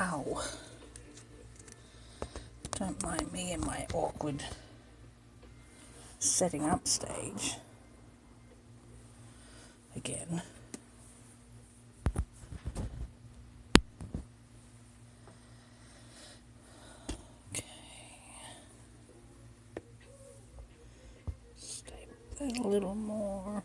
Ow. Don't mind me in my awkward setting up stage. Again. Okay. Staple that a little more.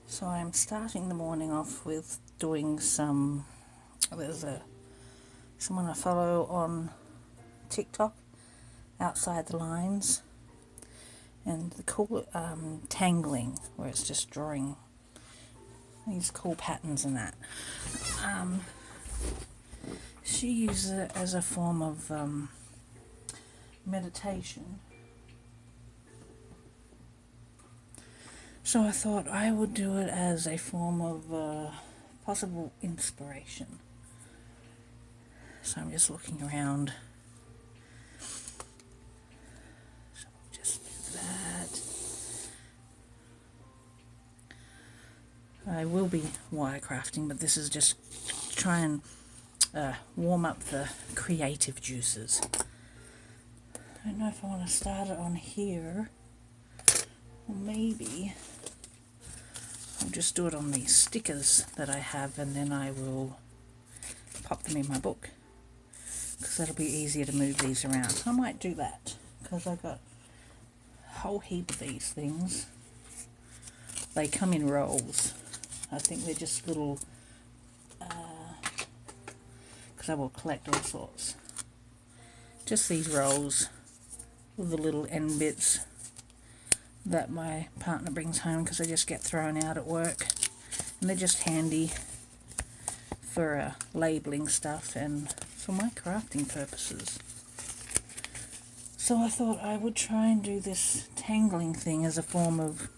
So I'm starting the morning off with doing some, there's someone I follow on TikTok, Outside the Lines, and they call it tangling, where it's just drawing these cool patterns and that. She uses it as a form of meditation. So I thought I would do it as a form of possible inspiration. So I'm just looking around. So just do that. I will be wirecrafting, but this is just to try and warm up the creative juices. I don't know if I want to start it on here, or maybe I'll just do it on these stickers that I have, and then I will pop them in my book, because that'll be easier to move these around. I might do that, because I've got a whole heap of these things. They come in rolls. I think they're just little, because I will collect all sorts. Just these rolls with the little end bits that my partner brings home, because they just get thrown out at work, and they're just handy for labeling stuff and for my crafting purposes. So I thought I would try and do this tangling thing as a form of,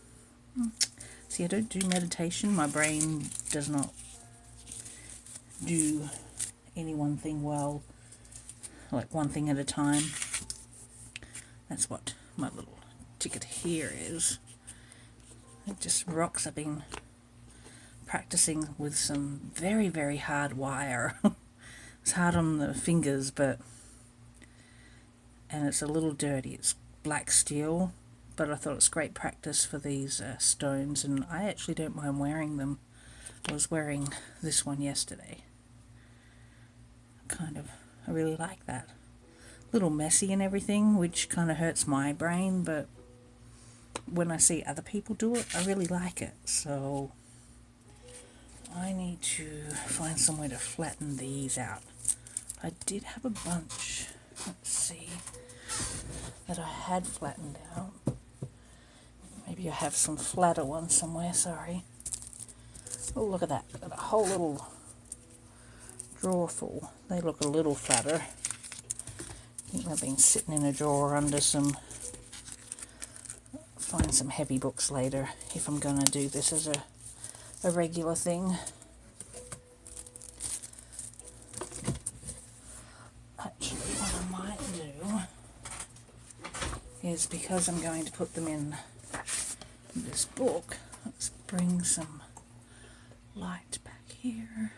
see, I don't do meditation. My brain does not do any one thing well, like one thing at a time. That's what my little ticket here is. It just rocks. I've been practicing with some very, very hard wire. It's hard on the fingers, and it's a little dirty. It's black steel, but I thought it's great practice for these stones, and I actually don't mind wearing them. I was wearing this one yesterday. I really like that. A little messy and everything, which kind of hurts my brain, but when I see other people do it, I really like it. So I need to find somewhere to flatten these out. I did have a bunch, let's see, that I had flattened out. Maybe I have some flatter ones somewhere, sorry. Oh, look at that. Got a whole little drawer full. They look a little flatter. I think they've been sitting in a drawer under some, find some heavy books later if I'm going to do this as a regular thing. Actually, what I might do is, because I'm going to put them in this book, let's bring some light back here.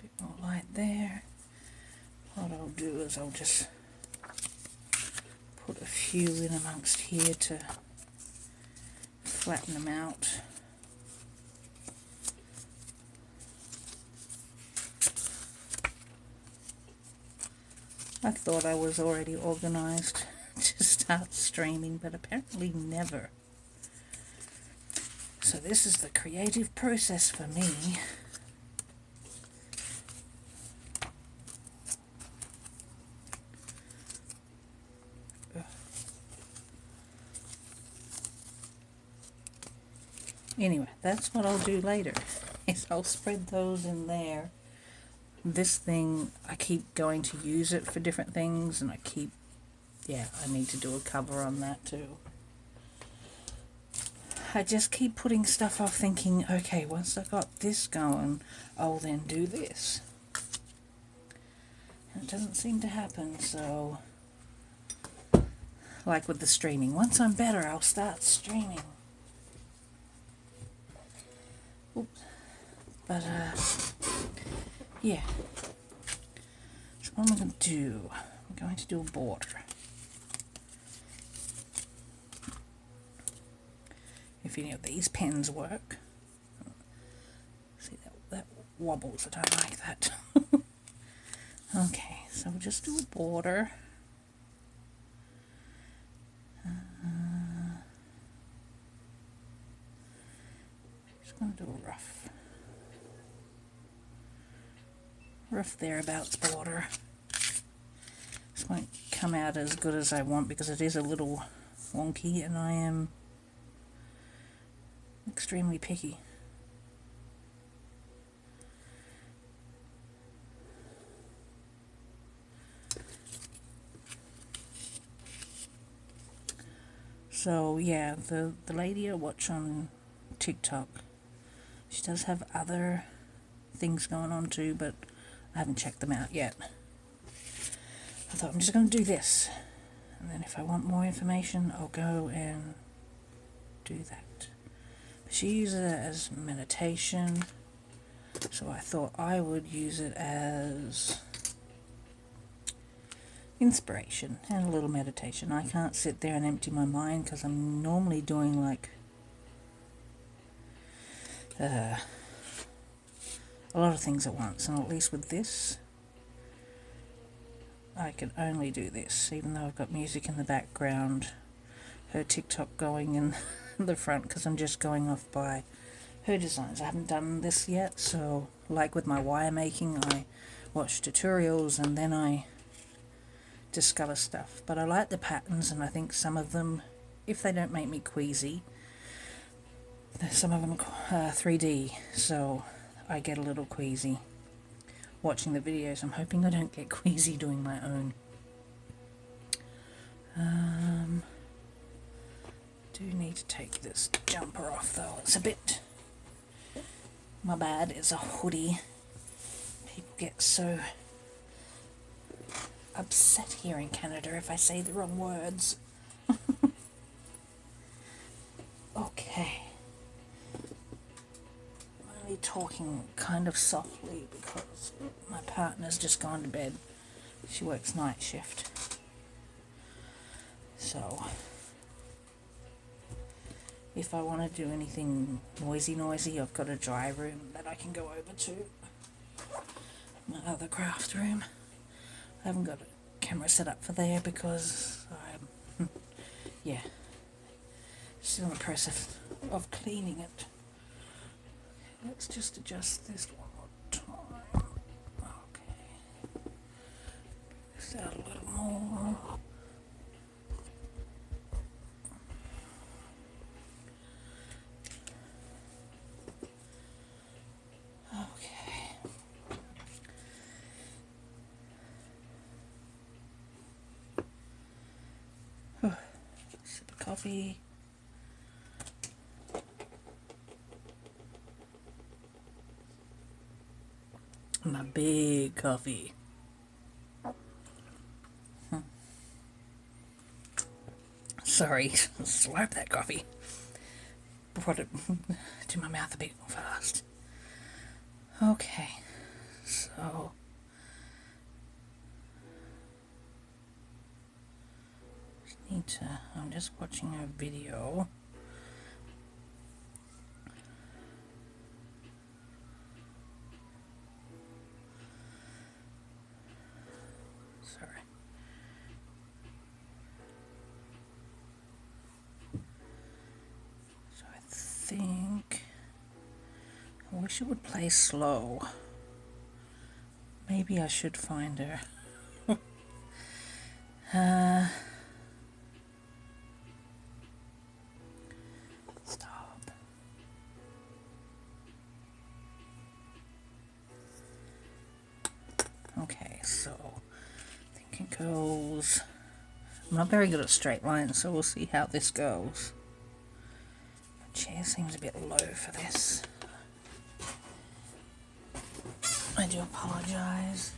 Bit more light there. What I'll do is I'll just put a few in amongst here to flatten them out. I thought I was already organised to start streaming, but apparently never. So this is the creative process for me. Anyway, that's what I'll do later, is I'll spread those in there this thing, I keep going to use it for different things, and I need to do a cover on that too. I just keep putting stuff off thinking, okay, once I got this going, I'll then do this. And it doesn't seem to happen, so... Like with the streaming. Once I'm better, I'll start streaming. Oops. But, yeah. So what am I going to do? I'm going to do a border. If any of these pens work. See, that wobbles. I don't like that. Okay, so we'll just do a border. Just going to do a rough thereabouts border. This won't come out as good as I want because it is a little wonky, and I am extremely picky. So yeah, the lady I watch on TikTok, she does have other things going on too, but I haven't checked them out yet. I thought I'm just going to do this, and then if I want more information, I'll go and do that. But she uses it as meditation, so I thought I would use it as inspiration and a little meditation. I can't sit there and empty my mind because I'm normally doing like a lot of things at once, and at least with this I can only do this, even though I've got music in the background, her TikTok going in the front, because I'm just going off by her designs. I haven't done this yet, so like with my wire making, I watch tutorials and then I discover stuff. But I like the patterns, and I think some of them, if they don't make me queasy, some of them are 3D, so I get a little queasy watching the videos. I'm hoping I don't get queasy doing my own. Do need to take this jumper off though. It's a bit... My bad, it's a hoodie. People get so upset here in Canada if I say the wrong words. Okay. I'm only talking kind of softly because my partner's just gone to bed. She works night shift. So, if I want to do anything noisy, I've got a dry room that I can go over to. My other craft room. I haven't got a camera set up for there because I'm, yeah, still in the process of cleaning it. Let's just adjust this one more time. Okay. Bring this out a little more. Sip of coffee. My big coffee. Sorry, slurp that coffee. Brought it to my mouth a bit fast. Okay, so I'm just watching a video. Sorry. So I think I wish it would play slow. Maybe I should find her. Stop. so I think it goes... I'm not very good at straight lines, so we'll see how this goes. The chair seems a bit low for this. I do apologise.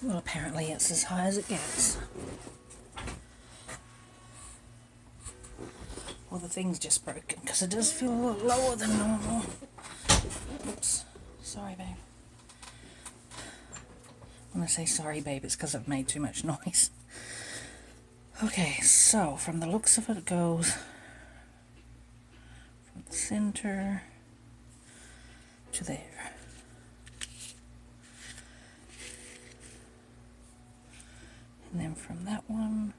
Well, apparently it's as high as it gets. Well, the thing's just broken because it does feel a lot lower than normal. Oops. Sorry, babe. When I say sorry, babe, it's because I've made too much noise. Okay, so from the looks of it, it goes from the center to there. And then from that one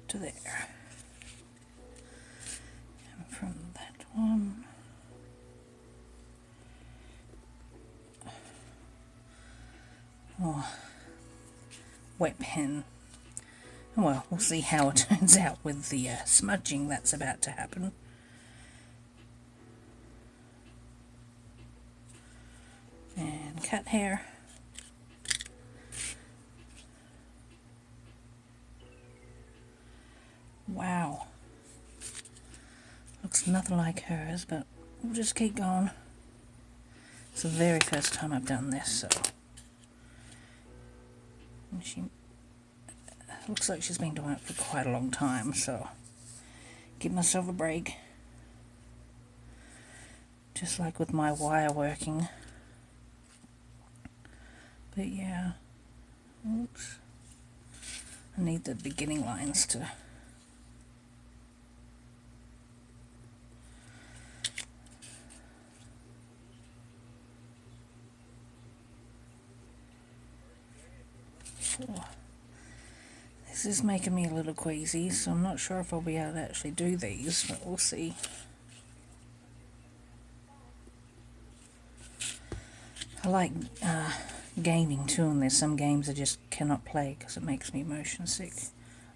to there. And from that one wet pen. Well, we'll see how it turns out with the smudging that's about to happen. And cat hair. Wow. Looks nothing like hers, but we'll just keep going. It's the very first time I've done this, so... And she looks like she's been doing it for quite a long time, so give myself a break. Just like with my wire working. But yeah, oops. I need the beginning lines to... Oh. This is making me a little queasy, so I'm not sure if I'll be able to actually do these, but we'll see. I like gaming too, and there's some games I just cannot play because it makes me motion sick.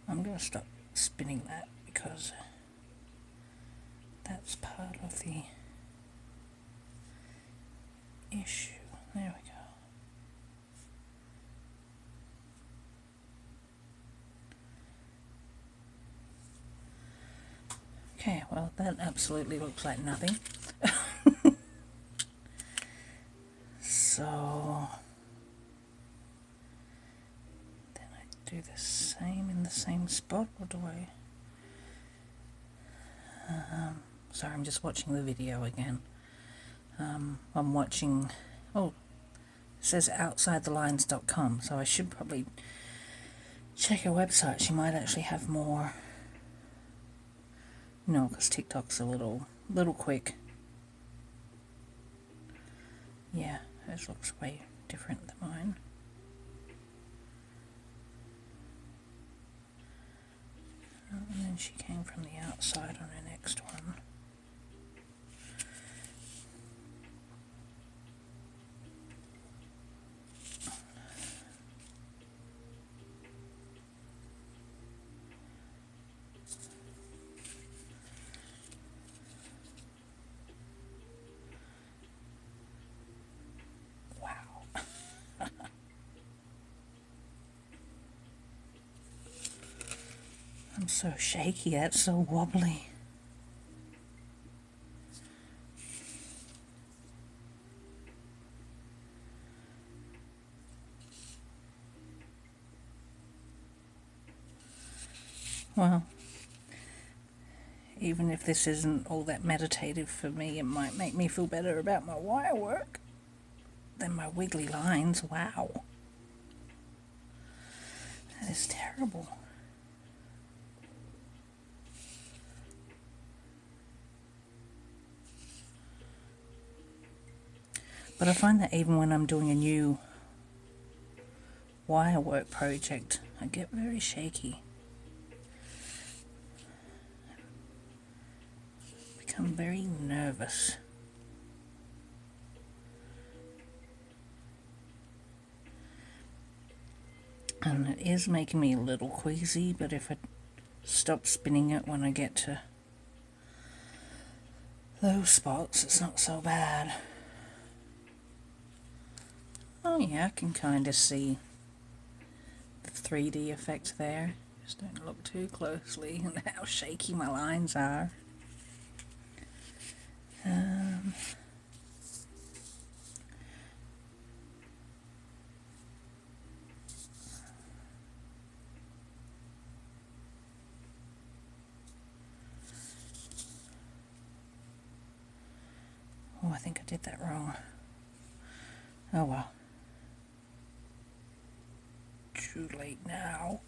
I'm going to stop spinning that because that's part of the issue. There we go. Okay, well, that absolutely looks like nothing. So, then I do the same in the same spot, or do I? Sorry, I'm just watching the video again. I'm watching, oh, it says outsidethelines.com, so I should probably check her website. She might actually have more. No, because TikTok's a little quick. Yeah, hers looks way different than mine. And then she came from the outside on her next one. I'm so shaky, that's so wobbly. Well, even if this isn't all that meditative for me, it might make me feel better about my wire work than my wiggly lines. Wow. That is terrible. But I find that even when I'm doing a new wire work project, I get very shaky. I become very nervous. And it is making me a little queasy, but if I stop spinning it when I get to those spots, it's not so bad. Oh yeah, I can kind of see the 3D effect there. Just don't look too closely and how shaky my lines are. Oh, I think I did that wrong. Oh well. Too late now.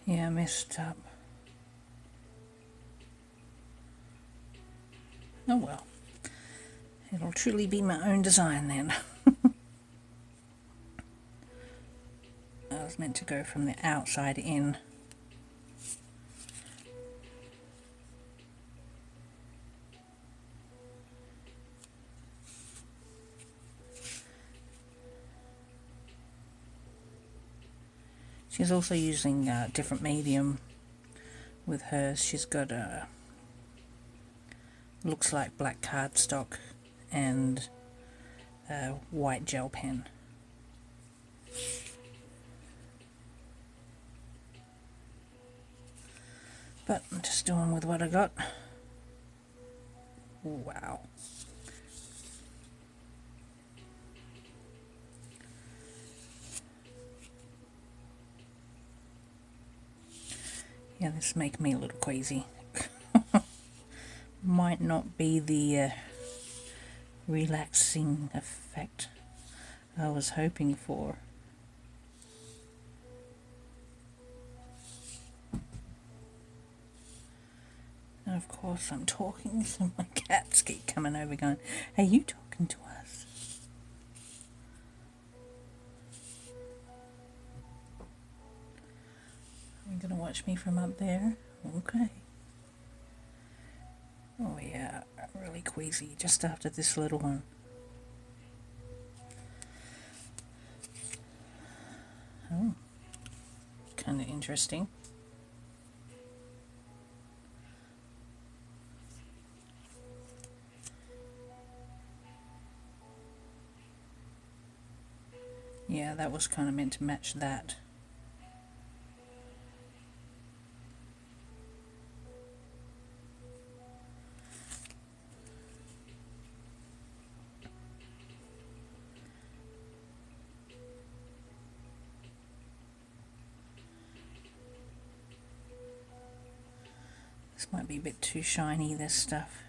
Yeah, I messed up. Oh well. It'll truly be my own design then. I was meant to go from the outside in. She's also using a different medium with hers. She's got a, looks like black cardstock and a white gel pen. But I'm just doing with what I got. Wow. Yeah, this makes me a little queasy. Might not be the relaxing effect I was hoping for. And of course I'm talking, so my cats keep coming over going, "Are you talking to us?" You're gonna watch me from up there? Okay. Oh yeah, really queasy just after this little one. Oh, kind of interesting. Yeah, that was kind of meant to match that. This might be a bit too shiny, this stuff.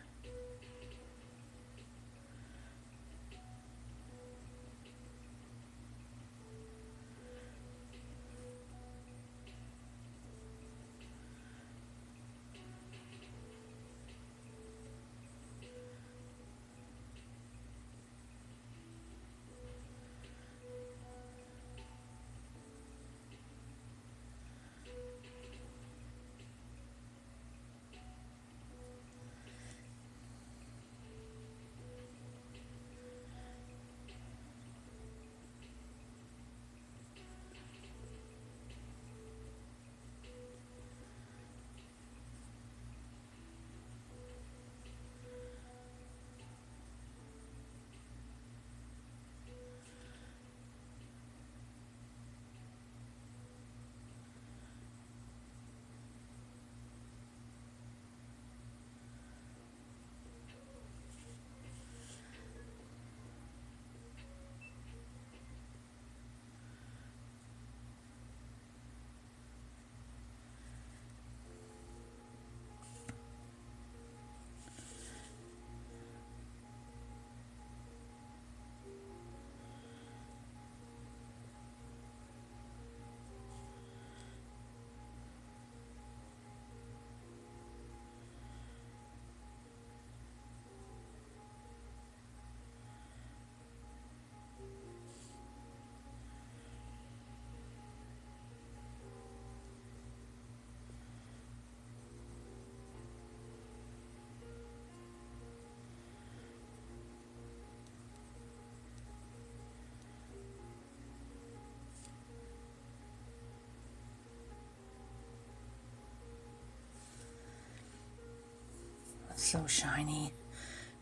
So shiny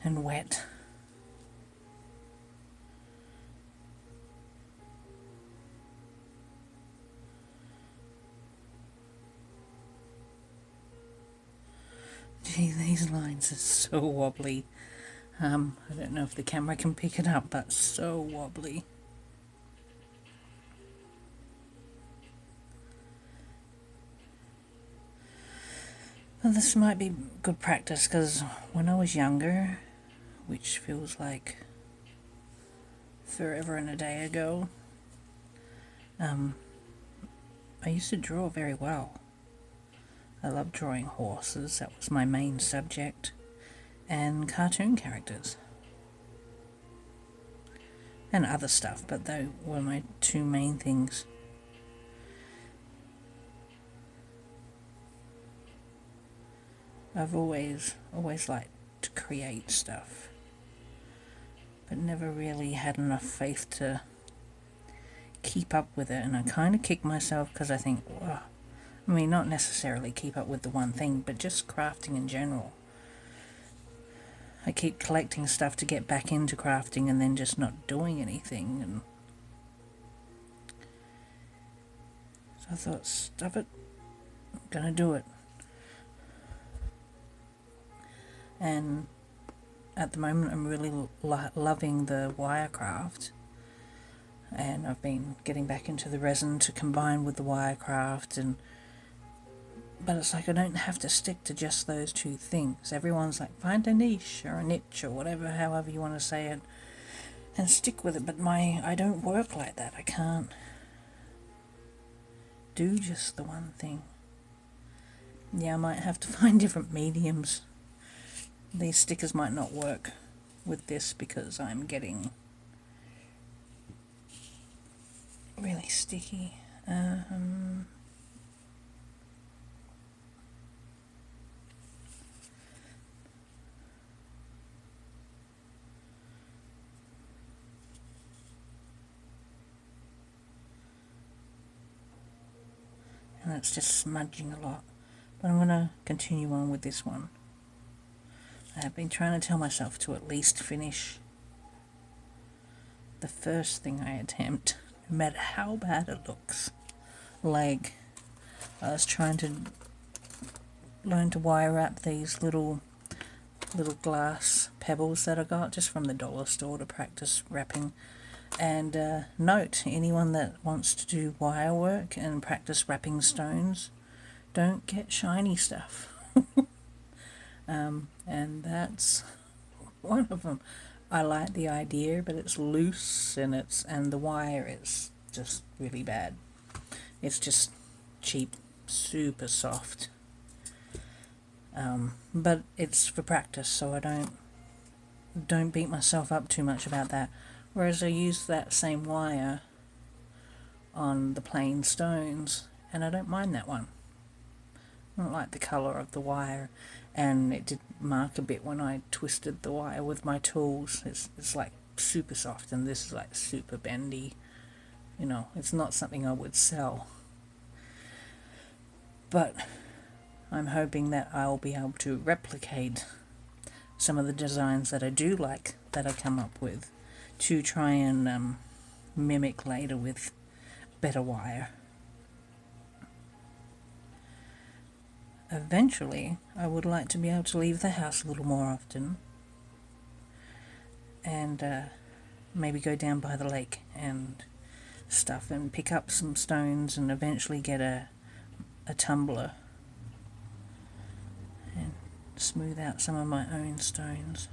and wet. Gee, these lines are so wobbly. I don't know if the camera can pick it up, but so wobbly. Well, this might be good practice, because when I was younger, which feels like forever and a day ago, I used to draw very well. I loved drawing horses, that was my main subject, and cartoon characters. And other stuff, but they were my two main things. I've always liked to create stuff, but never really had enough faith to keep up with it, and I kind of kick myself because I think, well, I mean, not necessarily keep up with the one thing, but just crafting in general. I keep collecting stuff to get back into crafting and then just not doing anything, and so I thought, stuff it, I'm gonna do it. And at the moment I'm really loving the wire craft, and I've been getting back into the resin to combine with the wire craft, but it's like I don't have to stick to just those two things. Everyone's like, find a niche or a niche or whatever, however you want to say it, and stick with it, but I don't work like that. I can't do just the one thing. Yeah, I might have to find different mediums. These stickers might not work with this because I'm getting really sticky. And it's just smudging a lot. But I'm going to continue on with this one. I have been trying to tell myself to at least finish the first thing I attempt, no matter how bad it looks. Like, I was trying to learn to wire wrap these little glass pebbles that I got just from the dollar store to practice wrapping. And note, anyone that wants to do wire work and practice wrapping stones, don't get shiny stuff. And that's one of them. I like the idea, but it's loose and the wire is just really bad. It's just cheap, super soft. But it's for practice, so I don't beat myself up too much about that. Whereas I use that same wire on the plain stones, and I don't mind that one. I don't like the colour of the wire, and it did mark a bit when I twisted the wire with my tools. It's like super soft, and this is like super bendy. You know, it's not something I would sell. But I'm hoping that I'll be able to replicate some of the designs that I do like, that I come up with, to try and mimic later with better wire. Eventually, I would like to be able to leave the house a little more often, and maybe go down by the lake and stuff, and pick up some stones, and eventually get a tumbler and smooth out some of my own stones.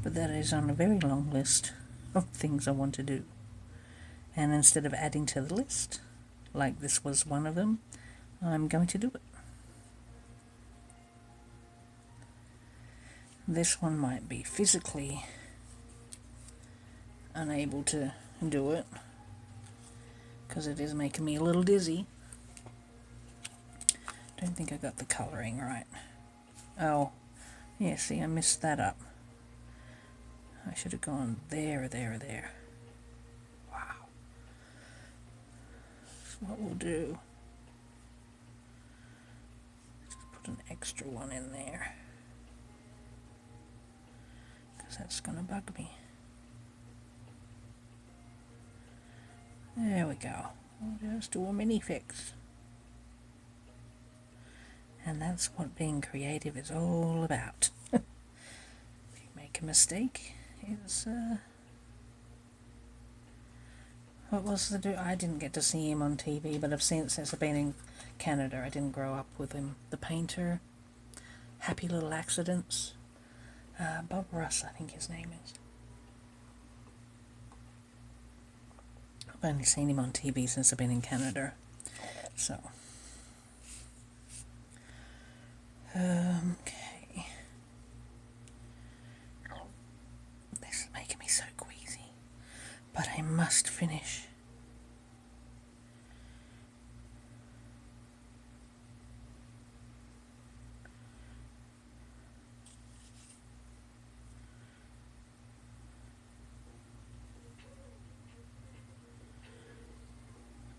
But that is on a very long list of things I want to do. And instead of adding to the list, like this was one of them, I'm going to do it. This one might be physically unable to do it, because it is making me a little dizzy. Don't think I got the colouring right. Oh, yeah, see, I messed that up. I should have gone there. Wow. That's what we'll do. extra one in there, because that's going to bug me. There we go. We'll just do a mini fix. And that's what being creative is all about. If you make a mistake, it's what was the I didn't get to see him on TV, but I've seen it since I've been in Canada. I didn't grow up with him. The painter, Happy Little Accidents. Bob Ross, I think his name is. I've only seen him on TV since I've been in Canada. So. Okay. This is making me so queasy. But I must finish.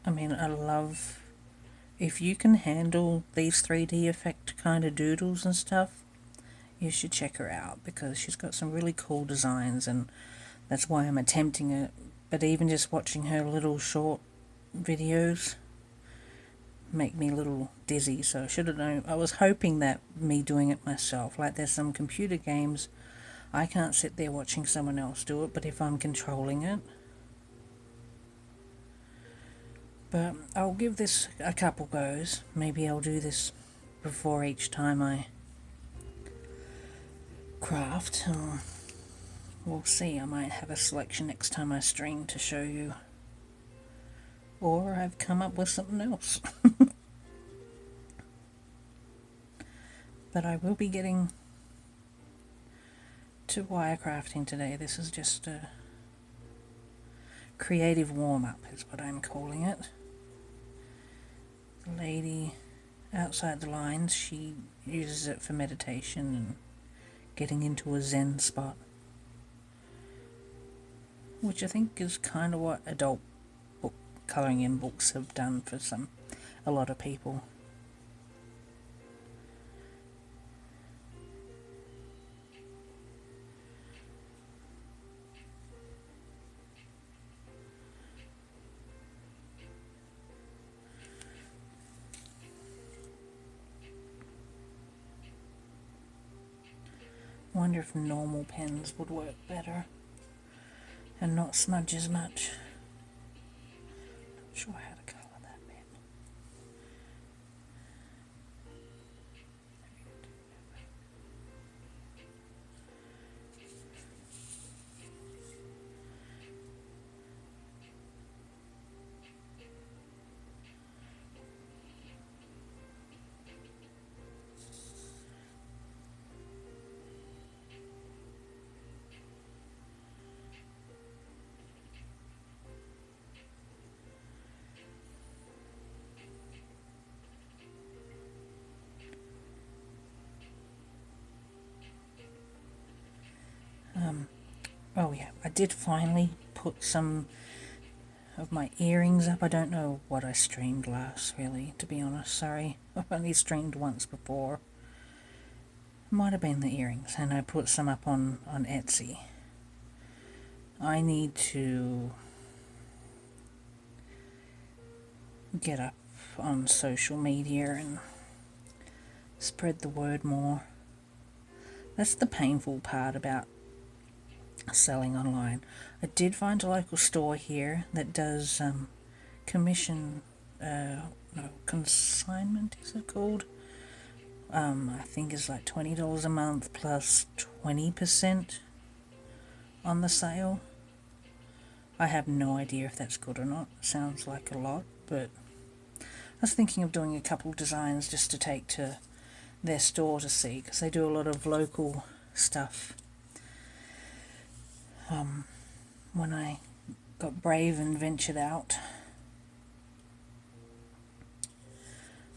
I mean, I love, if you can handle these 3D effect kind of doodles and stuff, you should check her out, because she's got some really cool designs, and that's why I'm attempting it. But even just watching her little short videos make me a little dizzy, so I should have known. I was hoping that me doing it myself, like there's some computer games, I can't sit there watching someone else do it, but if I'm controlling it. But I'll give this a couple goes. Maybe I'll do this before each time I craft. We'll see. I might have a selection next time I stream to show you. Or I've come up with something else. But I will be getting to wire crafting today. This is just a creative warm-up is what I'm calling it. The lady outside the lines, she uses it for meditation and getting into a zen spot, which I think is kind of what adult book colouring in books have done for a lot of people. I wonder if normal pens would work better and not smudge as much. Not sure how to colour that pen. Oh yeah, I did finally put some of my earrings up. I don't know what I streamed last, really, to be honest. Sorry, I've only streamed once before. Might have been the earrings, and I put some up on Etsy. I need to get up on social media and spread the word more. That's the painful part about selling online. I did find a local store here that does commission, consignment is it called? I think it's like $20 a month plus 20% on the sale. I have no idea if that's good or not. Sounds like a lot, but I was thinking of doing a couple designs just to take to their store to see, because they do a lot of local stuff. When I got brave and ventured out,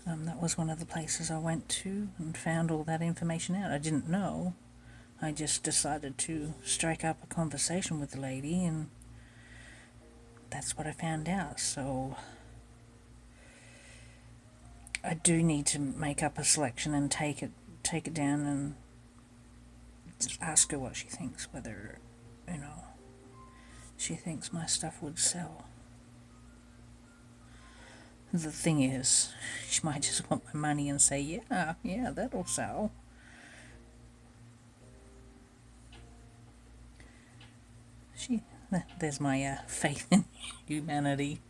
that was one of the places I went to and found all that information out. I didn't know. I just decided to strike up a conversation with the lady, and that's what I found out. So I do need to make up a selection and take it down and ask her what she thinks, whether, you know, she thinks my stuff would sell. The thing is, she might just want my money and say, yeah, that'll sell. There's my faith in humanity.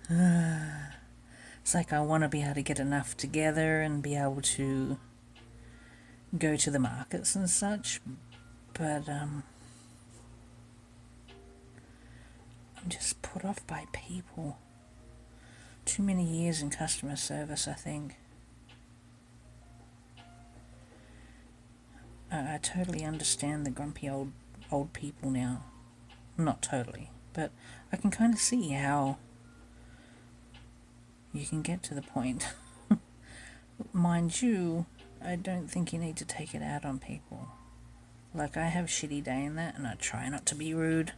It's like I want to be able to get enough together and be able to go to the markets and such, but I'm just put off by people. Too many years in customer service, I think. I totally understand the grumpy old people now. Not totally, but I can kind of see how you can get to the point. Mind you, I don't think you need to take it out on people. Like, I have a shitty day in that, and I try not to be rude.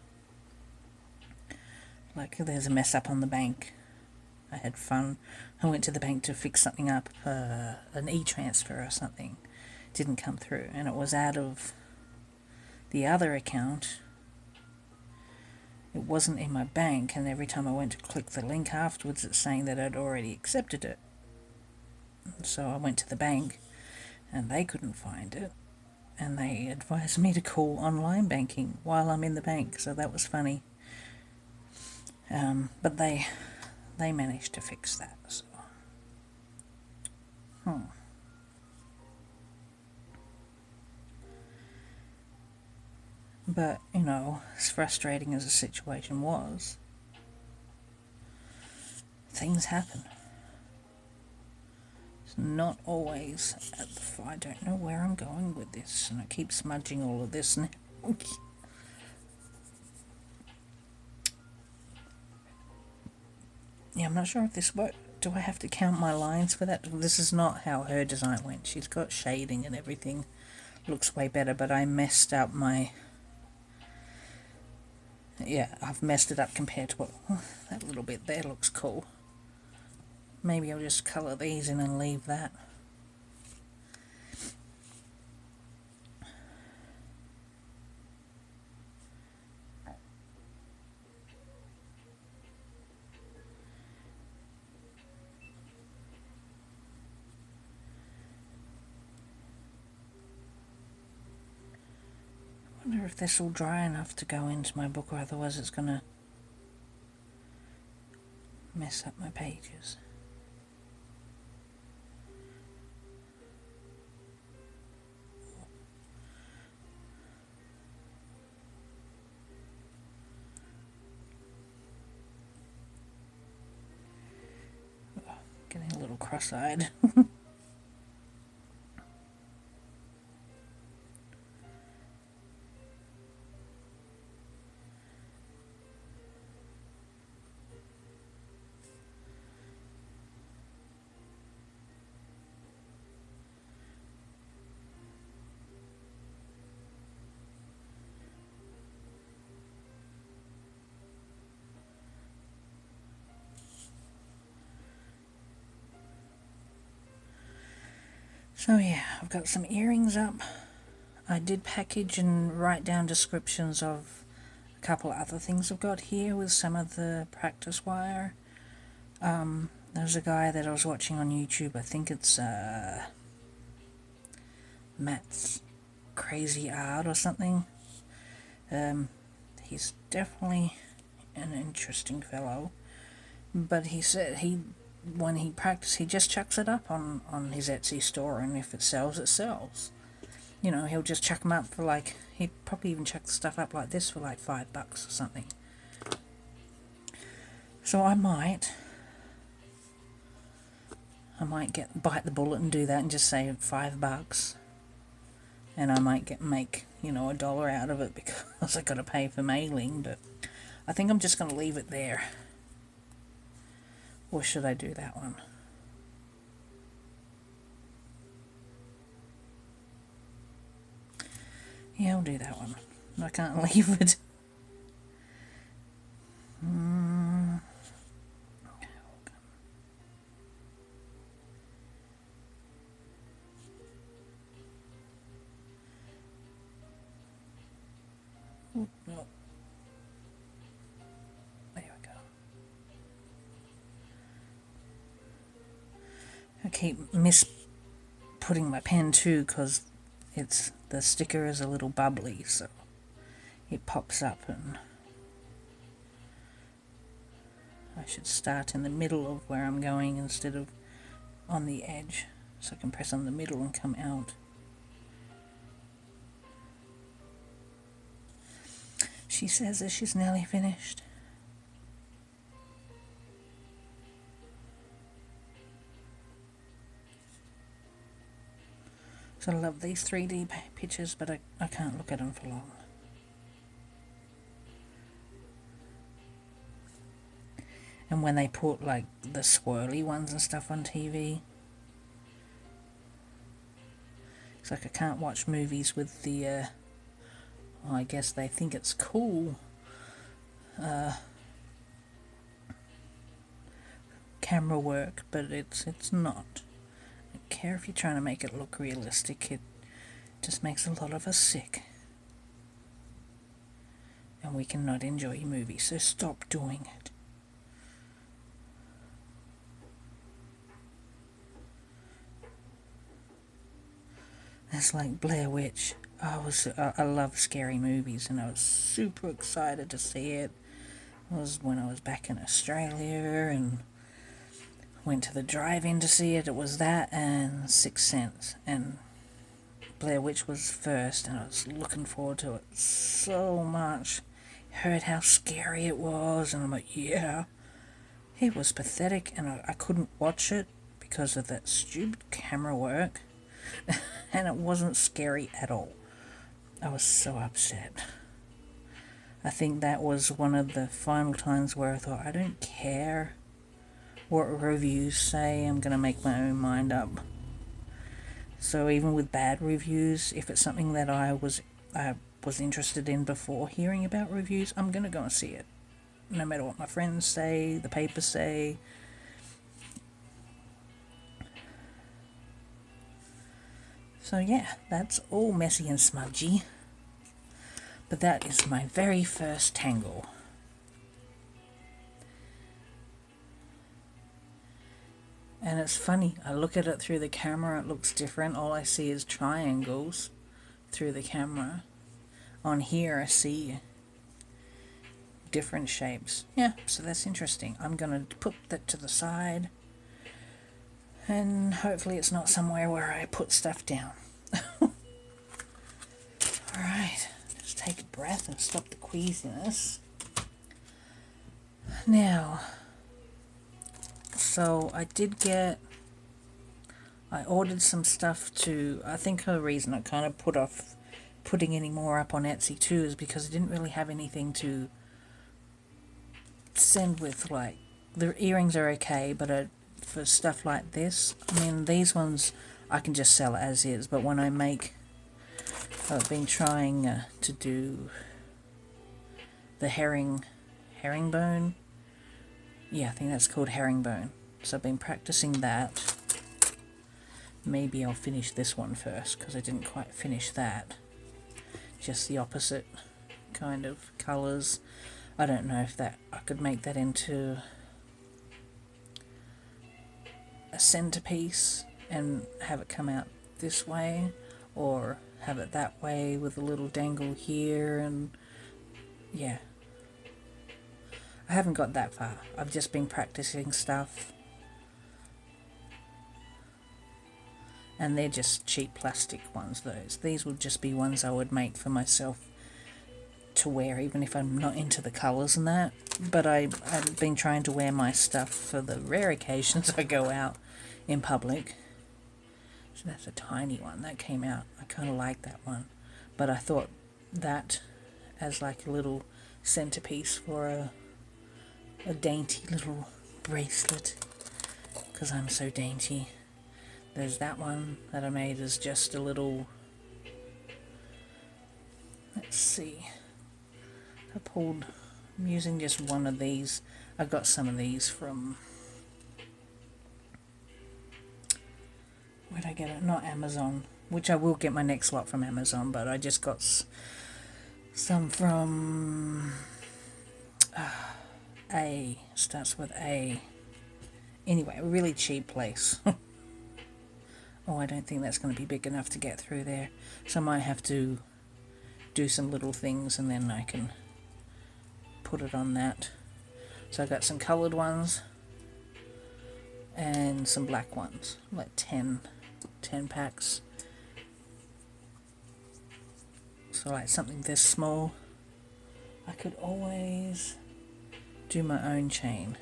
Like, there's a mess up on the bank. I had fun. I went to the bank to fix something up, an e-transfer or something. Didn't come through, and it was out of the other account. It wasn't in my bank, and every time I went to click the link afterwards, it's saying that I'd already accepted it. So I went to the bank, and they couldn't find it, and they advised me to call online banking while I'm in the bank, so that was funny. But they managed to fix that, so. But, you know, as frustrating as the situation was, things happen. It's not always at the... I don't know where I'm going with this, and I keep smudging all of this now. Yeah, I'm not sure if this works. Do I have to count my lines for that? This is not how her design went. She's got shading and everything. Looks way better, but I messed up my... Yeah, I've messed it up compared to what... that little bit there looks cool. Maybe I'll just colour these in and leave that. I wonder if this will dry enough to go into my book, or otherwise it's going to mess up my pages. Getting a little cross-eyed. So yeah, I've got some earrings up. I did package and write down descriptions of a couple of other things I've got here with some of the practice wire. There's a guy that I was watching on YouTube, I think it's Matt's Crazy Art or something. He's definitely an interesting fellow, but he said when he practices, he just chucks it up on his Etsy store, and if it sells, it sells. You know, he'll just chuck them up for like, he'd probably even chuck the stuff up like this for like $5 or something. So I might bite the bullet and do that and just say $5, and I might make, you know, $1 out of it because I got to pay for mailing. But I think I'm just going to leave it there. Or should I do that one? Yeah, I'll do that one. I can't leave it. I keep putting my pen too because the sticker is a little bubbly, so it pops up, and I should start in the middle of where I'm going instead of on the edge, so I can press on the middle and come out. She says that she's nearly finished. So I love these 3D pictures, but I can't look at them for long. And when they put like the swirly ones and stuff on TV, it's like I can't watch movies with the, well, I guess they think it's cool, camera work, but it's not. I don't care if you're trying to make it look realistic, it just makes a lot of us sick. And we cannot enjoy movies, so stop doing it. It's like Blair Witch. I love scary movies, and I was super excited to see it. It was when I was back in Australia and went to the drive-in to see it. It was that and Sixth Sense, and Blair Witch was first, and I was looking forward to it so much. Heard how scary it was, and I'm like, yeah. It was pathetic, and I couldn't watch it because of that stupid camera work. And it wasn't scary at all. I was so upset. I think that was one of the final times where I thought, I don't care what reviews say, I'm going to make my own mind up. So even with bad reviews, if it's something that I was interested in before hearing about reviews, I'm going to go and see it. No matter what my friends say, the papers say. So yeah, that's all messy and smudgy. But that is my very first tangle. And it's funny, I look at it through the camera, it looks different. All I see is triangles through the camera. On here I see different shapes. Yeah, so that's interesting. I'm going to put that to the side. And hopefully it's not somewhere where I put stuff down. Alright, let's take a breath and stop the queasiness. Now, so I ordered some stuff to, I think the reason I kind of put off putting any more up on Etsy too is because I didn't really have anything to send with. Like, the earrings are okay, but for stuff like this, I mean, these ones I can just sell as is, but when I make, I've been trying to do the herringbone. Yeah, I think that's called herringbone. So I've been practicing that. Maybe I'll finish this one first, because I didn't quite finish that. Just the opposite kind of colours. I don't know if I could make that into a centerpiece and have it come out this way, or have it that way with a little dangle here, and yeah. I haven't got that far. I've just been practicing stuff. And they're just cheap plastic ones, those. These would just be ones I would make for myself to wear, even if I'm not into the colours and that. But I've been trying to wear my stuff for the rare occasions I go out in public. So that's a tiny one. That came out. I kind of like that one. But I thought that as like a little centerpiece for a dainty little bracelet, because I'm so dainty. There's that one that I made as just a little, let's see, I'm using just one of these. I got some of these from, where'd I get it? Not Amazon, which I will get my next lot from Amazon, but I just got some from starts with A. Anyway, a really cheap place. Oh, I don't think that's going to be big enough to get through there. So I might have to do some little things and then I can put it on that. So I got some coloured ones and some black ones, like 10 packs. So like something this small. I could always do my own chain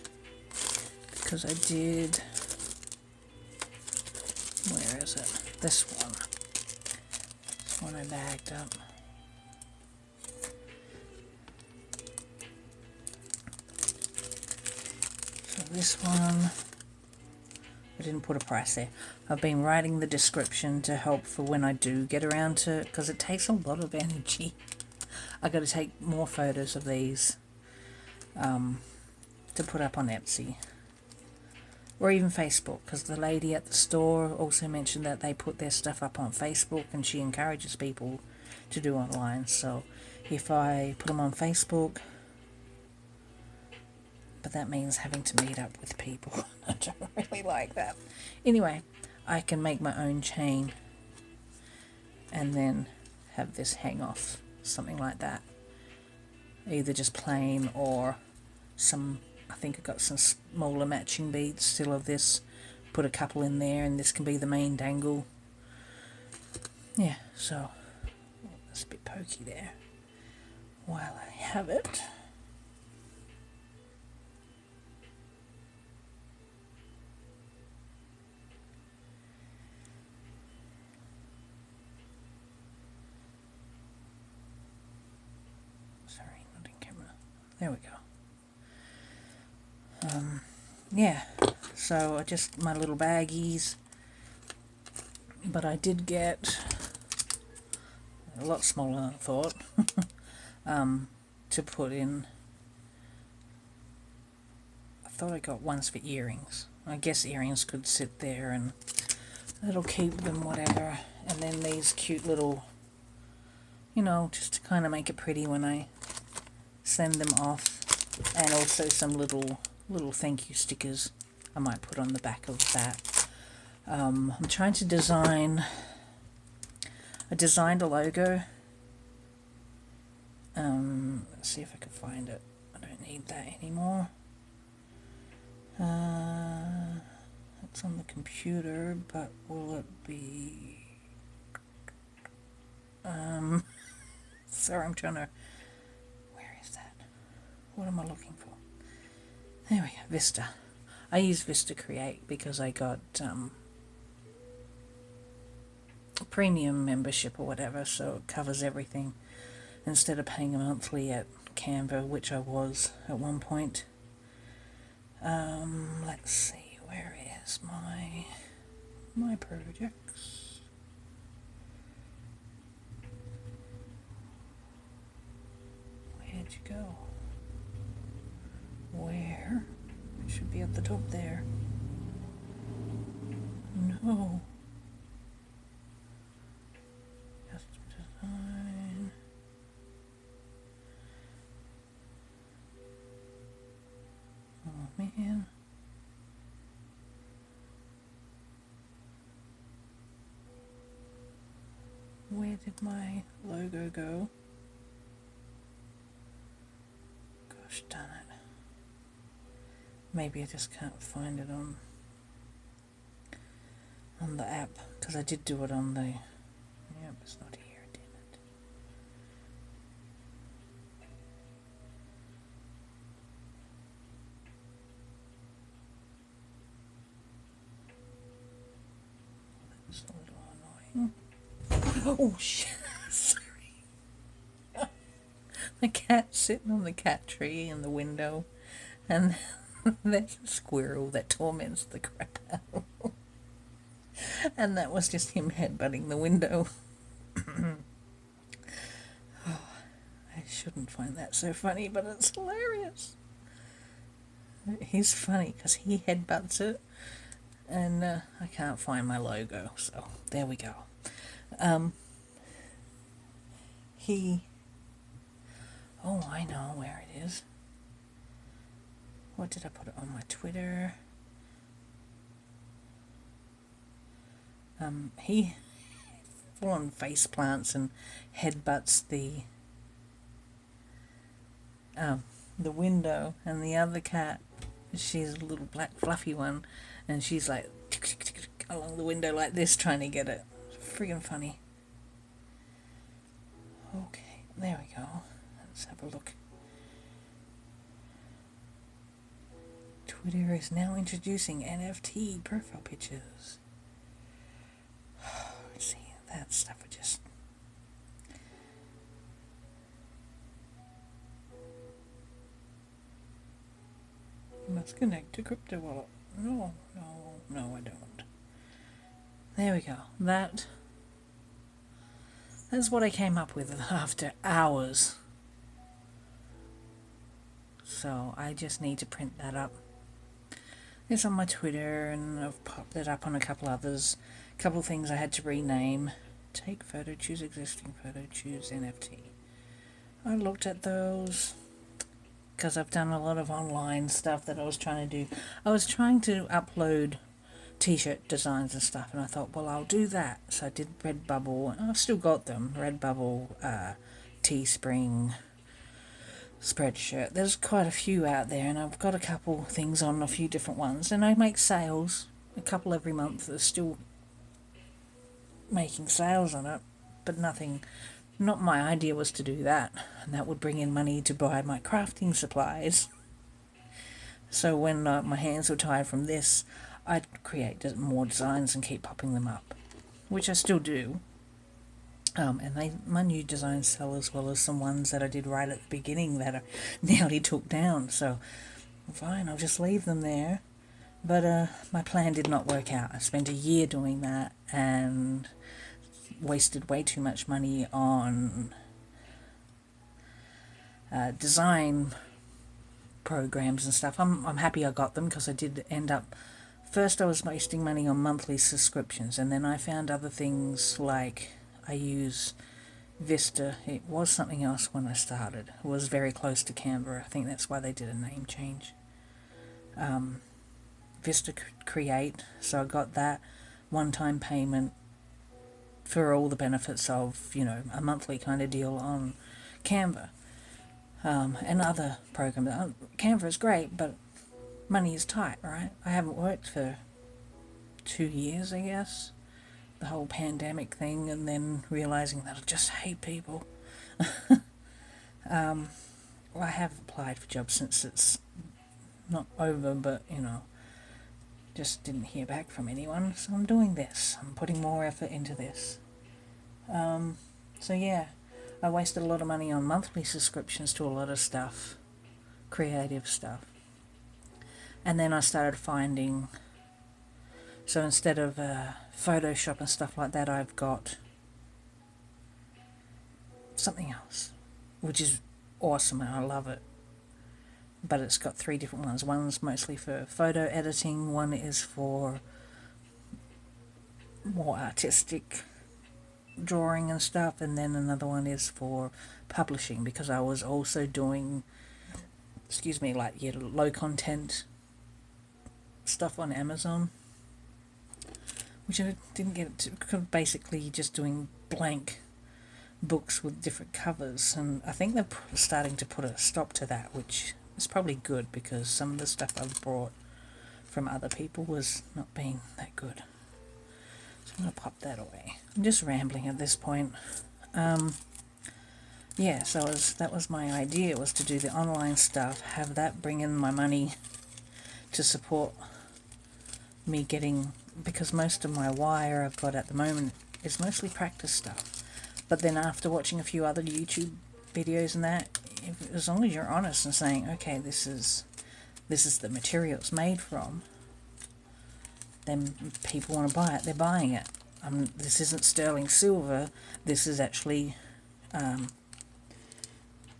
because I did, where is it? This one I bagged up. So this one, I didn't put a price there. I've been writing the description to help for when I do get around to it, because it takes a lot of energy. I got to take more photos of these to put up on Etsy or even Facebook, because the lady at the store also mentioned that they put their stuff up on Facebook and she encourages people to do online. So if I put them on Facebook, but that means having to meet up with people. I don't really like that. Anyway, I can make my own chain and then have this hang off, something like that. Either just plain or some, I think I got some smaller matching beads still of this. Put a couple in there and this can be the main dangle. Yeah, so that's a bit pokey there. While I have it, there we go. Yeah, so I just, my little baggies, but I did get a lot smaller than I thought to put in. I thought I got ones for earrings. I guess earrings could sit there and that'll keep them, whatever. And then these cute little, you know, just to kind of make it pretty when I send them off. And also some little thank you stickers I might put on the back of that. I'm trying to design, I designed a logo. Let's see if I can find it. I don't need that anymore. It's on the computer, but will it be... sorry, I'm trying to... Where is that? What am I looking for? There we go, Vista. I use Vista Create because I got a premium membership or whatever, so it covers everything instead of paying a monthly at Canva, which I was at one point. Let's see, where is my projects? Where'd you go? Where? It should be at the top there. No. Custom design. Oh man. Where did my logo go? Gosh darn it. Maybe I just can't find it on the app, because I did do it on the... Yep, it's not here, damn it. That's a little annoying. Oh shit, sorry. The cat's sitting on the cat tree in the window, and there's a squirrel that torments the crap out of him. And that was just him headbutting the window. Oh, I shouldn't find that so funny, but it's hilarious. He's funny because he headbutts it, and I can't find my logo, so there we go. Oh, I know where it is. What did I put it on my Twitter? He full on face plants and headbutts the window, and the other cat, she's a little black fluffy one, and she's like along the window like this trying to get it. Friggin' funny. Okay, there we go. Let's have a look. Twitter is now introducing NFT profile pictures. See, that stuff would just... You must connect to crypto wallet. No, I don't. There we go. That's what I came up with after hours. So I just need to print that up. It's on my Twitter, and I've popped it up on a couple others. A couple things I had to rename. Take photo, choose existing photo, choose NFT. I looked at those because I've done a lot of online stuff that I was trying to do. I was trying to upload t-shirt designs and stuff, and I thought, well, I'll do that. So I did Redbubble, and I've still got them. Redbubble, Teespring, Spreadshirt. There's quite a few out there, and I've got a couple things on a few different ones, and I make sales, a couple every month. They're still making sales on it, but nothing. Not my idea was to do that, and that would bring in money to buy my crafting supplies. So when my hands were tired from this, I'd create more designs and keep popping them up, which I still do. And my new designs sell as well as some ones that I did right at the beginning that I nearly took down. So, fine, I'll just leave them there. But my plan did not work out. I spent a year doing that and wasted way too much money on design programs and stuff. I'm happy I got them, because I did end up... First I was wasting money on monthly subscriptions, and then I found other things like... I use Vista. It was something else when I started. It was very close to Canva. I think that's why they did a name change. Vista Create. So I got that one-time payment for all the benefits of, a monthly kind of deal on Canva. And other programs. Canva is great, but money is tight, right? I haven't worked for 2 years, I guess. The whole pandemic thing, and then realizing that I just hate people. Well, I have applied for jobs since it's not over, but, just didn't hear back from anyone, so I'm doing this. I'm putting more effort into this. So yeah, I wasted a lot of money on monthly subscriptions to a lot of stuff, creative stuff. And then I started finding... So instead of Photoshop and stuff like that, I've got something else, which is awesome, and I love it. But it's got 3 different ones. One's mostly for photo editing, one is for more artistic drawing and stuff, and then another one is for publishing, because I was also doing, low content stuff on Amazon, which I didn't get to, basically just doing blank books with different covers, and I think they're starting to put a stop to that, which is probably good, because some of the stuff I've brought from other people was not being that good. So I'm going to pop that away. I'm just rambling at this point. Yeah, so that was my idea, was to do the online stuff, have that bring in my money to support me getting... Because most of my wire I've got at the moment is mostly practice stuff. But then after watching a few other YouTube videos and that, as long as you're honest and saying, okay, this is the material it's made from, then people want to buy it, they're buying it. This isn't sterling silver, this is actually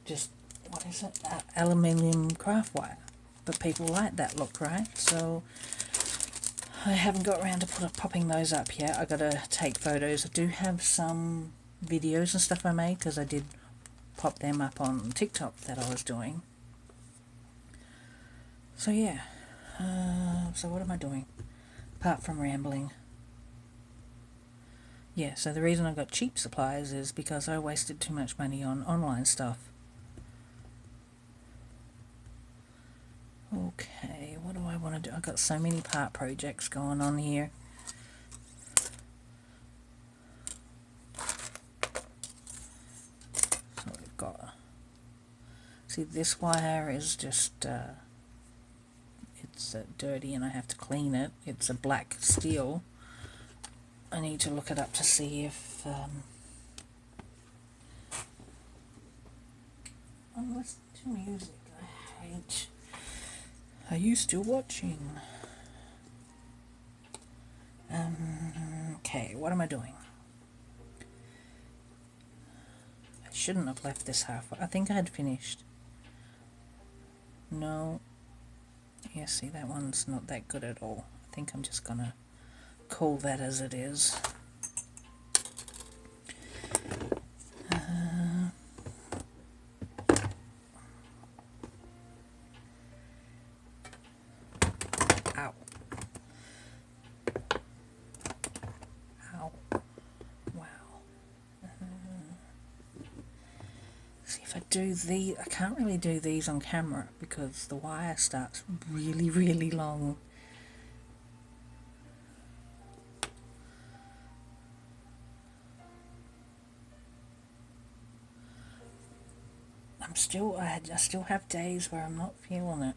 just, what is it, aluminium craft wire. But people like that look, right? So I haven't got around to popping those up yet. I gotta take photos. I do have some videos and stuff I made, because I did pop them up on TikTok that I was doing. So yeah, so what am I doing apart from rambling? Yeah, so the reason I got cheap supplies is because I wasted too much money on online stuff. Okay, what do I want to do? I've got so many part projects going on here. So we've got... See, this wire is just... it's dirty and I have to clean it. It's a black steel. I need to look it up to see if... oh, listen to music. I hate... Are you still watching? Okay, what am I doing? I shouldn't have left this half. I think I had finished. No. Yeah, see, that one's not that good at all. I think I'm just gonna call that as it is. Ow. Ow. Wow. See, if I do these, I can't really do these on camera because the wire starts really, really long. I still have days where I'm not feeling it.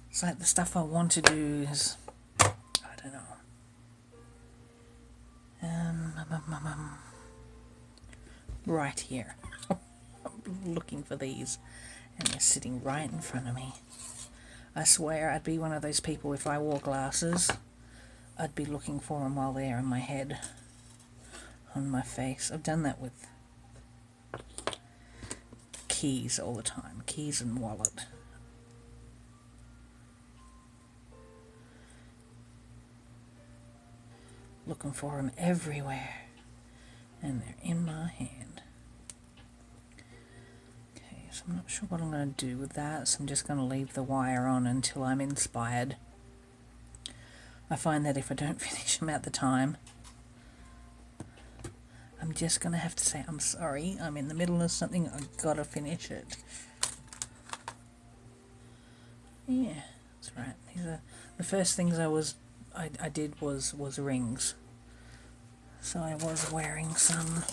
It's like the stuff I want to do is, I don't know. Right here. I'm looking for these, and they're sitting right in front of me. I swear I'd be one of those people, if I wore glasses, I'd be looking for them while they're in my head, on my face. I've done that with keys all the time, keys and wallet. Looking for them everywhere, and they're in my hand. Okay, so I'm not sure what I'm going to do with that, so I'm just going to leave the wire on until I'm inspired. I find that if I don't finish them at the time, I'm just going to have to say, I'm sorry, I'm in the middle of something, I've got to finish it. Yeah, that's right. These are the first things I did was rings. So I was wearing some.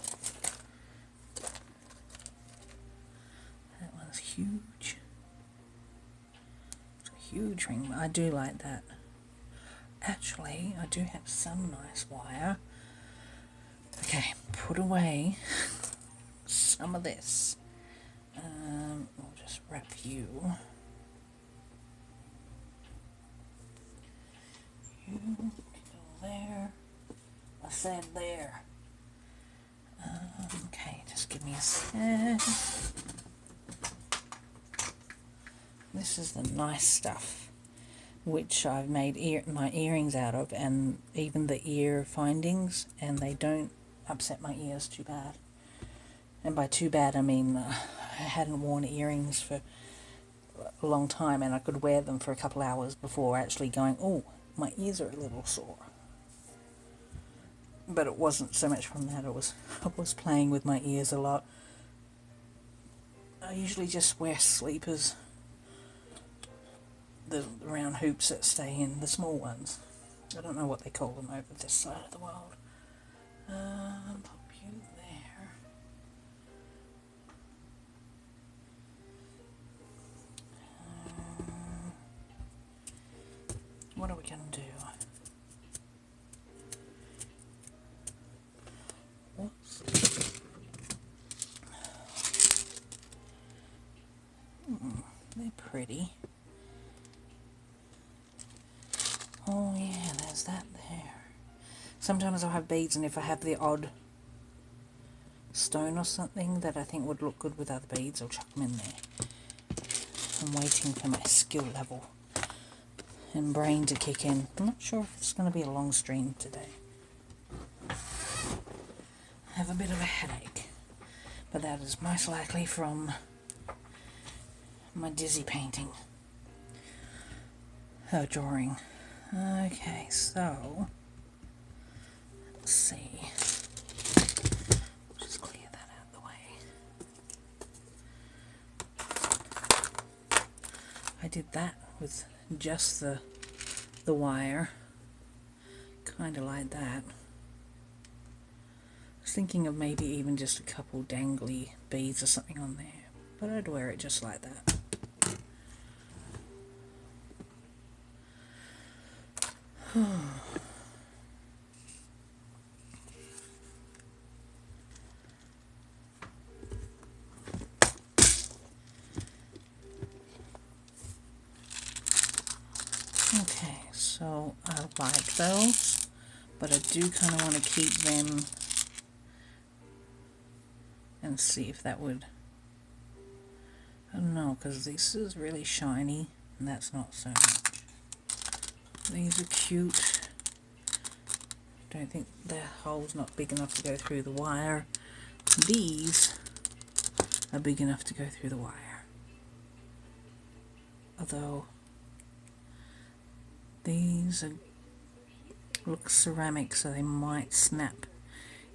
That one's huge. It's a huge ring. I do like that. Actually, I do have some nice wire. Okay, put away some of this. We'll just wrap you. You go there. I said there. Okay, just give me a sec. This is the nice stuff, which I've made my earrings out of, and even the ear findings, and they don't upset my ears too bad. And by too bad, I mean I hadn't worn earrings for a long time, and I could wear them for a couple hours before actually going, oh, my ears are a little sore. But it wasn't so much from that, I was playing with my ears a lot. I usually just wear sleepers, the round hoops that stay in, the small ones. I don't know what they call them over this side of the world. Pop you there. What are we going to do? They're pretty. Oh yeah, there's that there. Sometimes I'll have beads, and if I have the odd stone or something that I think would look good with other beads, I'll chuck them in there. I'm waiting for my skill level and brain to kick in. I'm not sure if it's going to be a long stream today. I have a bit of a headache, but that is most likely from my dizzy painting. Drawing. Okay, so let's see. Just clear that out of the way. I did that with just the wire, kind of like that. I was thinking of maybe even just a couple dangly beads or something on there, but I'd wear it just like that. Okay, so I like those, but I do kind of want to keep them and see if that would, I don't know, because this is really shiny and that's not so much. These are cute. Don't think the hole's not big enough to go through the wire. These are big enough to go through the wire. Although these look ceramic, so they might snap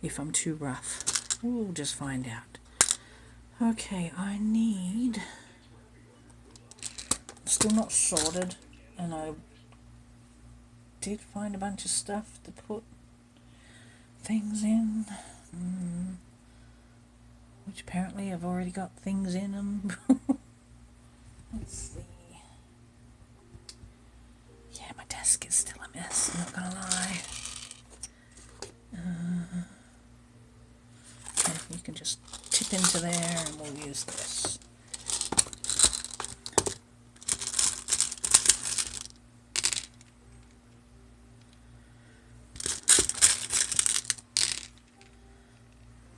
if I'm too rough. We'll just find out. Okay, I need, still not sorted, and I did find a bunch of stuff to put things in, which apparently I've already got things in them. Let's see. Yeah, my desk is still a mess, I'm not gonna lie. You can just tip into there and we'll use this.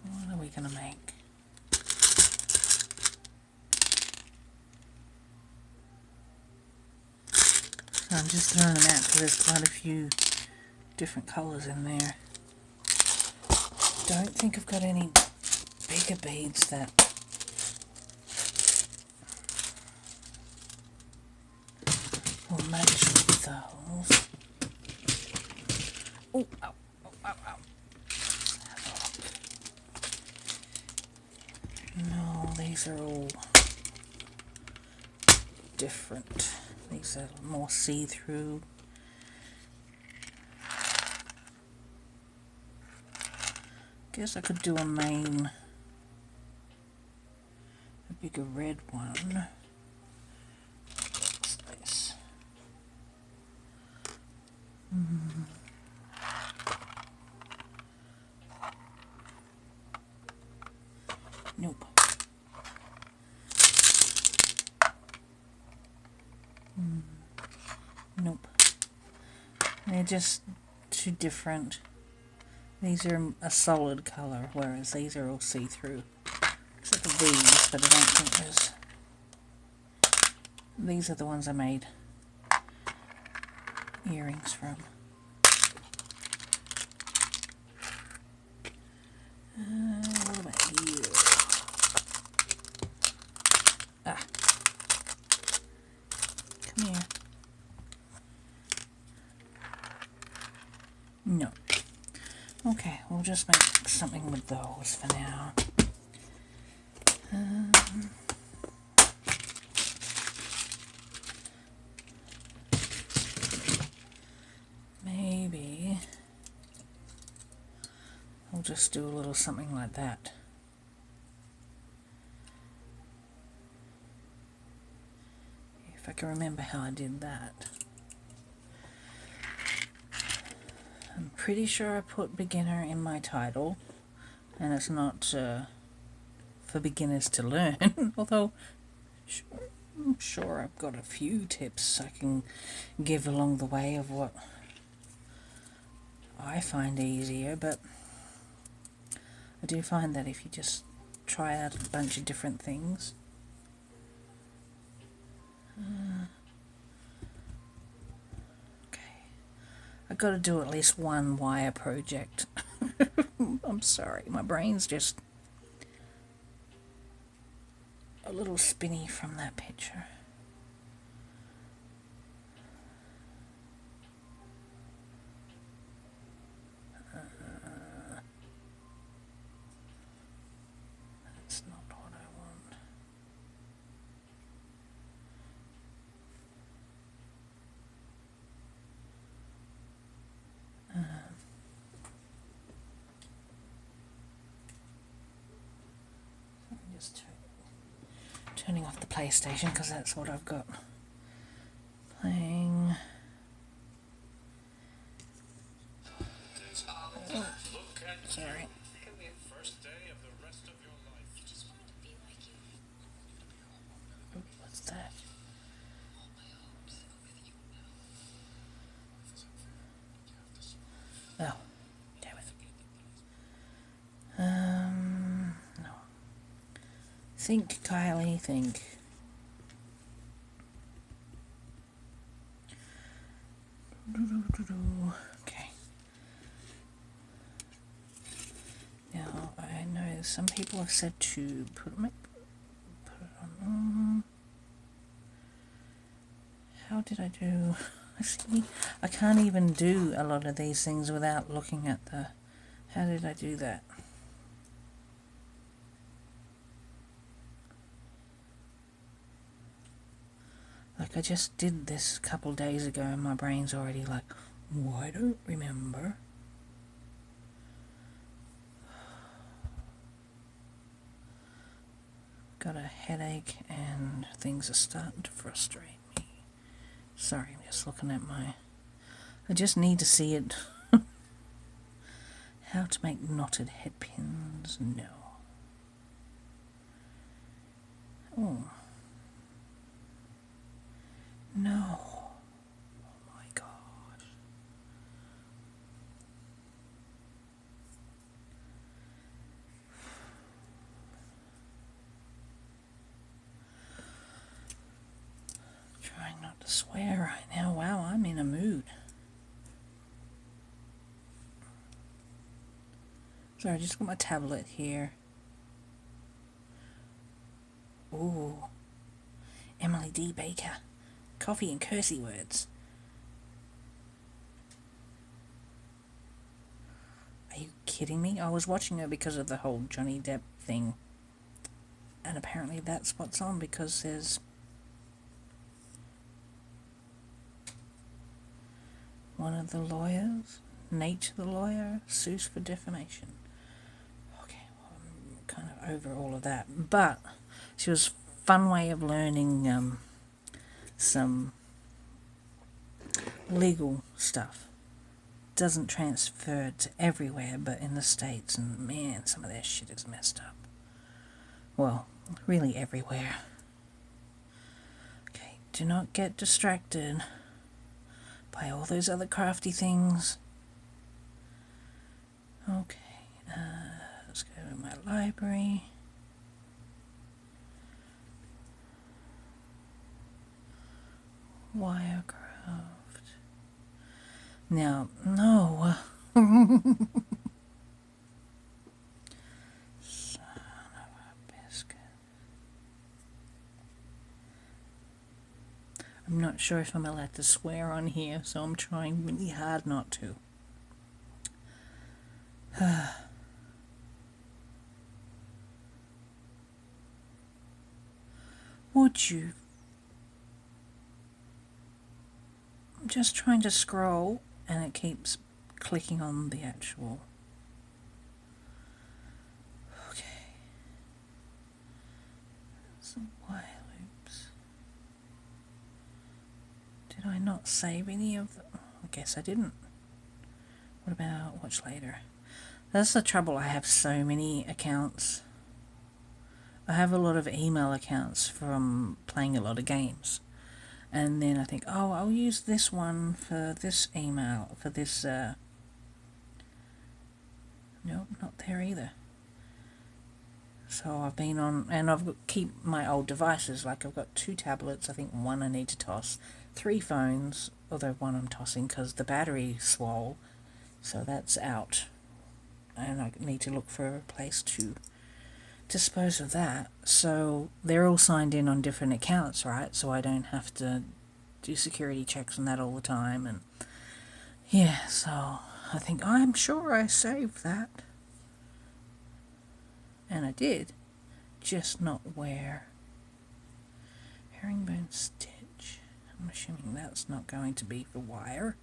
What are we gonna make? So I'm just throwing them out because there's quite a few different colours in there. Don't think I've got any bigger beads that will match with those. Oh, ow, oh, ow, ow. No, these are all different. These are more see-through. Guess I could do a bigger red one. What's this? Nope. Nope. They're just too different. These are a solid colour, whereas these are all see-through. Except for these, but I don't think there's... These are the ones I made earrings from. What about you? Ah. Come here. No. Okay, we'll just make something with those for now. Maybe I'll just do a little something like that. If I can remember how I did that. I'm pretty sure I put beginner in my title, and it's not for beginners to learn, although I'm sure I've got a few tips I can give along the way of what I find easier, but I do find that if you just try out a bunch of different things, I've got to do at least one wire project. I'm sorry, my brain's just a little spinny from that picture. Just turning off the PlayStation because that's what I've got playing. Oh, sorry. First day of the rest of your life. Just want to be like you. What's that? All my hopes are with you now. Oh, damn it. No. Think, Kylie, think. Okay. Now, I know some people have said to put it on. How did I do? See, I can't even do a lot of these things without looking at the... How did I do that? Like, I just did this a couple days ago and my brain's already like, oh, I don't remember. Got a headache and things are starting to frustrate me. Sorry, I'm just looking at my... I just need to see it. How to make knotted head pins? No. Oh. No. Oh my god. Trying not to swear right now. Wow, I'm in a mood. Sorry, I just got my tablet here. Ooh. Emily D. Baker. Coffee and cursey words. Are you kidding me? I was watching her because of the whole Johnny Depp thing. And apparently that's what's on, because there's one of the lawyers, Nate the lawyer, sues for defamation. Okay, well, I'm kind of over all of that. But she was a fun way of learning some legal stuff. Doesn't transfer to everywhere, but in the States, and man, some of their shit is messed up. Well, really everywhere. Okay, do not get distracted by all those other crafty things. Okay, let's go to my library. Wirecraft. Now, no. Son of a biscuit. I'm not sure if I'm allowed to swear on here, so I'm trying really hard not to. Would you? I'm just trying to scroll and it keeps clicking on the actual... Okay. Some while loops. Did I not save any of them? I guess I didn't. What about watch later? That's the trouble, I have so many accounts. I have a lot of email accounts from playing a lot of games. And then I think, oh, I'll use this one for this email, for this, nope, not there either. So I've been on, and I've got keep my old devices, like I've got 2 tablets, I think one I need to toss, 3 phones, although one I'm tossing because the battery swole, so that's out. And I need to look for a place to dispose of that. So they're all signed in on different accounts, right? So I don't have to do security checks and that all the time. And yeah, so I think I'm sure I saved that. And I did, just not where. Herringbone stitch. I'm assuming that's not going to be for wire.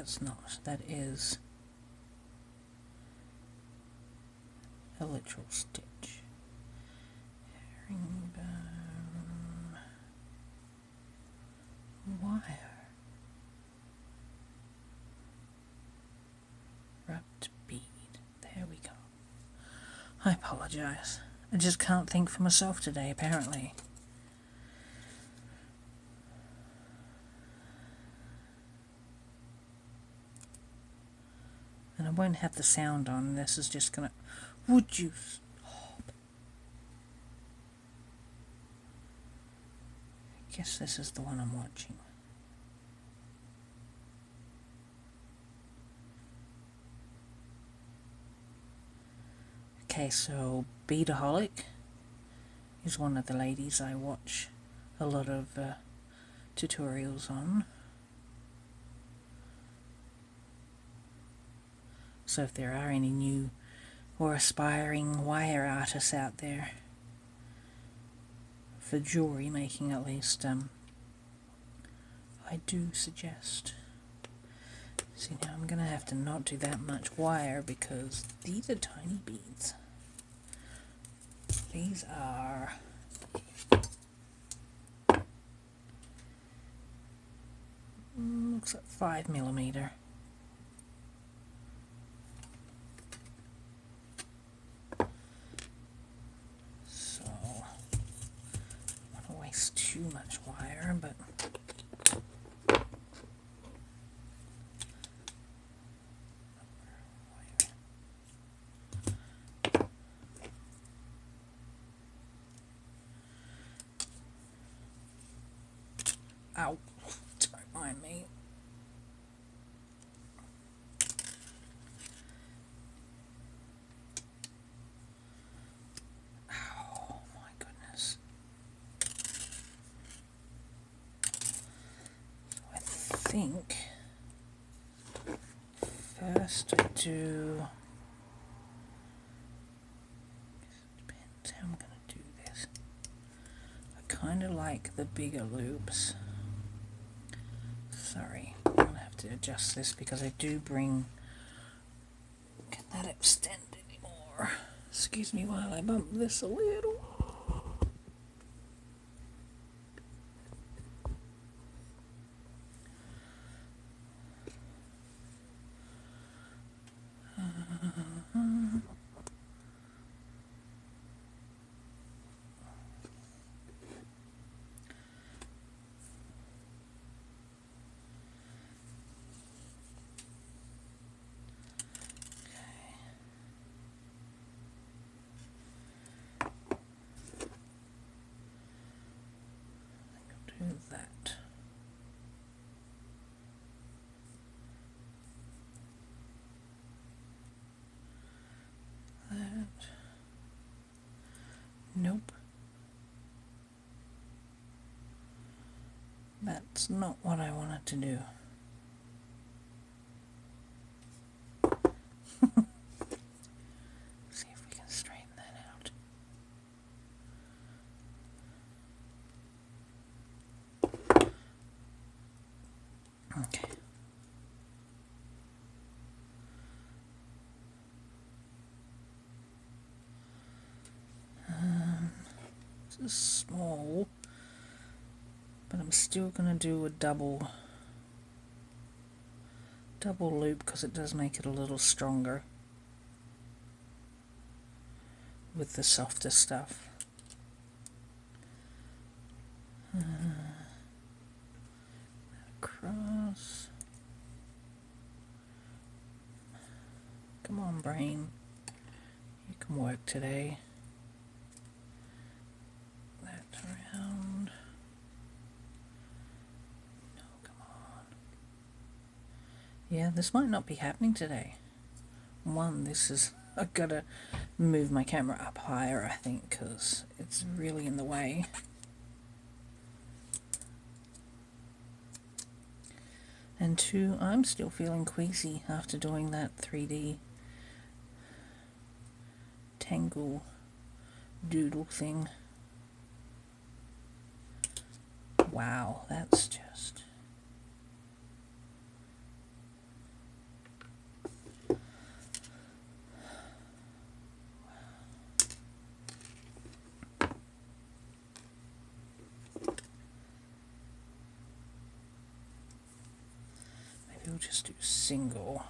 that's not. That is a literal stitch. Herringbone wire. Wrapped bead. There we go. I apologise. I just can't think for myself today, apparently. And I won't have the sound on. This is just gonna... Would you stop? I guess this is the one I'm watching. Okay, so Beadaholic is one of the ladies I watch a lot of tutorials on. So if there are any new or aspiring wire artists out there, for jewellery making at least, I do suggest. See, now I'm going to have to not do that much wire because these are tiny beads. These are looks like 5mm. So I don't want to waste too much wire, but ow, don't mind me. Ow, my goodness. So I think first I do... Depends how I'm going to do this. I kind of like the bigger loops. Sorry, I'm going to have to adjust this because I do bring... Can that extend anymore? Excuse me while I bump this a little. Do that. That. Nope. That's not what I wanted to do. See if we can straighten that out. Okay. This is small, but I'm still going to do a double loop because it does make it a little stronger with the softer stuff. Across. Come on, brain. You can work today. That around. No, come on. Yeah, this might not be happening today. One, this is... I've got to move my camera up higher, I think, because it's really in the way. And two, I'm still feeling queasy after doing that 3D tangle doodle thing. Wow, that's just... we'll just do single.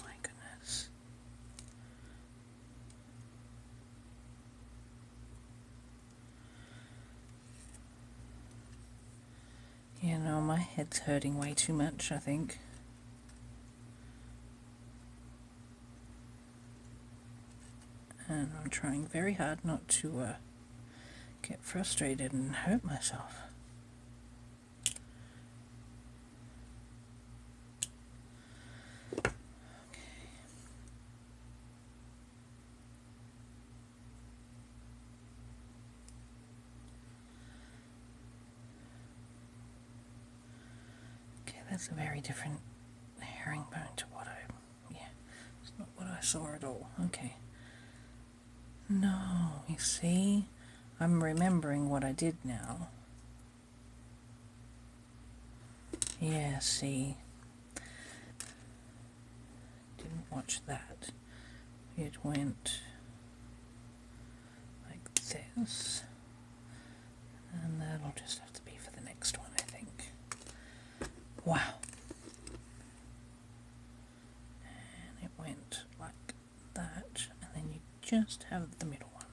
My goodness. You know, my head's hurting way too much, I think. And I'm trying very hard not to get frustrated and hurt myself. Okay, that's a very different herringbone to what it's not what I saw at all. Okay. No, you see? I'm remembering what I did now. Yeah, see? Didn't watch that. It went like this. And that'll just have to be for the next one, I think. Wow. And it went like that. And then you just have the middle one.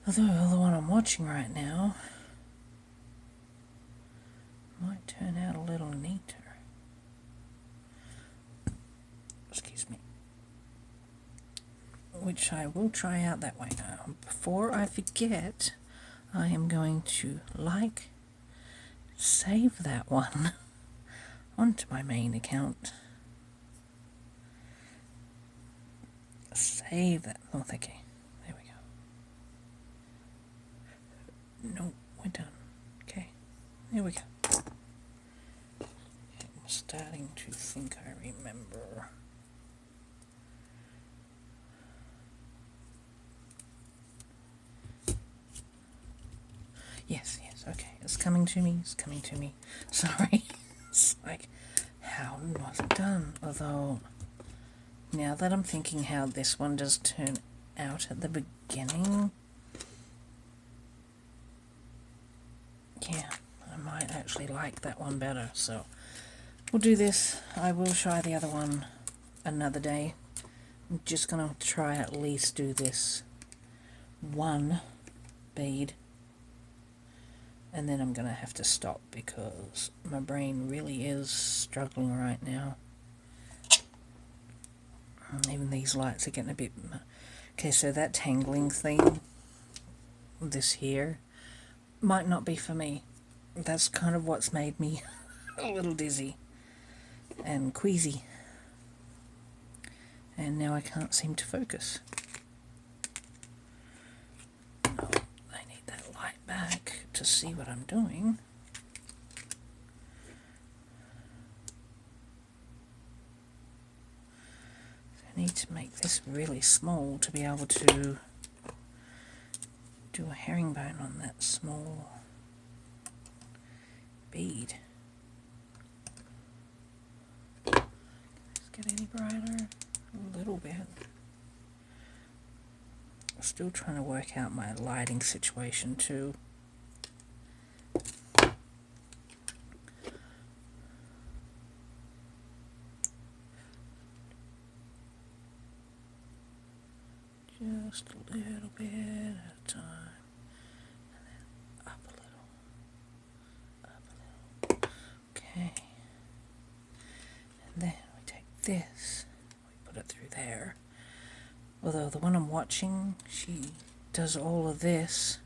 Although the one I'm watching right now might turn out a little neater. Excuse me. Which I will try out that way now. Before I forget, I am going to save that one onto my main account. Save that. Oh, okay. There we go. No, we're done. Okay. There we go. I'm starting to think I remember. Yes, okay. It's coming to me. Sorry. It's like, how was it done? Although, now that I'm thinking how this one does turn out at the beginning, yeah, I might actually like that one better. So, we'll do this. I will try the other one another day. I'm just going to try at least do this one bead. And then I'm going to have to stop because my brain really is struggling right now. Even these lights are getting a bit... Okay, so that tangling thing, this here, might not be for me. That's kind of what's made me a little dizzy and queasy. And now I can't seem to focus. Back to see what I'm doing. I need to make this really small to be able to do a herringbone on that small bead. Let's get any brighter? A little bit. Still trying to work out my lighting situation too. Just a little bit at a time. And then up a little. Up a little. this. We put it through there. Although the one I'm watching, she does all of this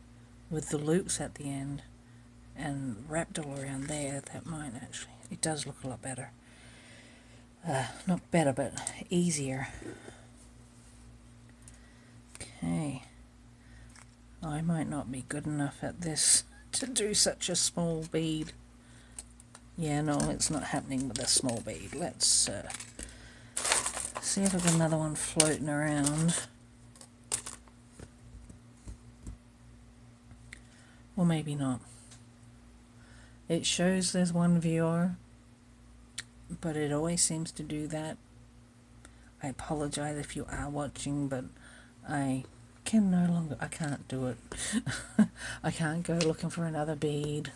with the loops at the end and wrapped all around there. That might actually, it does look a lot better. Not better, but easier. Okay. I might not be good enough at this to do such a small bead. Yeah, no, it's not happening with a small bead. Let's see if I've got another one floating around. Or maybe not. It shows there's one viewer, but it always seems to do that. I apologize if you are watching, but I can't do it. I can't go looking for another bead.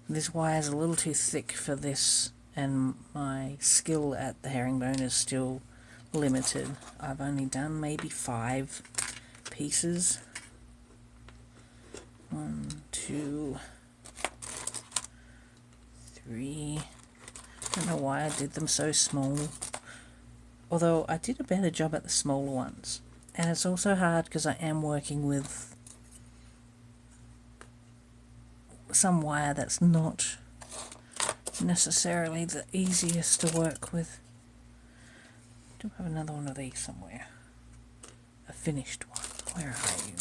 This wire is a little too thick for this, and my skill at the herringbone is still limited. I've only done maybe 5 pieces. 1, 2, 3. I don't know why I did them so small. Although I did a better job at the smaller ones. And it's also hard because I am working with some wire that's not necessarily the easiest to work with. I do have another one of these somewhere. A finished one. Where are you?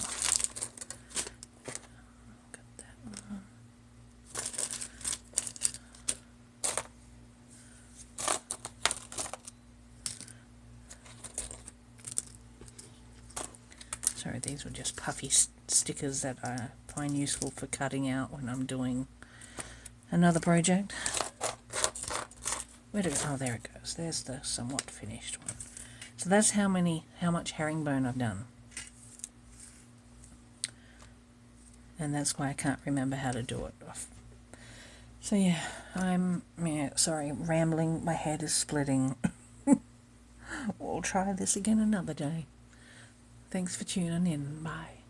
Got that one. Sorry, these were just puffy stickers that I find useful for cutting out when I'm doing another project. Where'd it go? Oh, there it goes. There's the somewhat finished one. So that's how much herringbone I've done. And that's why I can't remember how to do it. So yeah, sorry, rambling. My head is splitting. We'll try this again another day. Thanks for tuning in. Bye.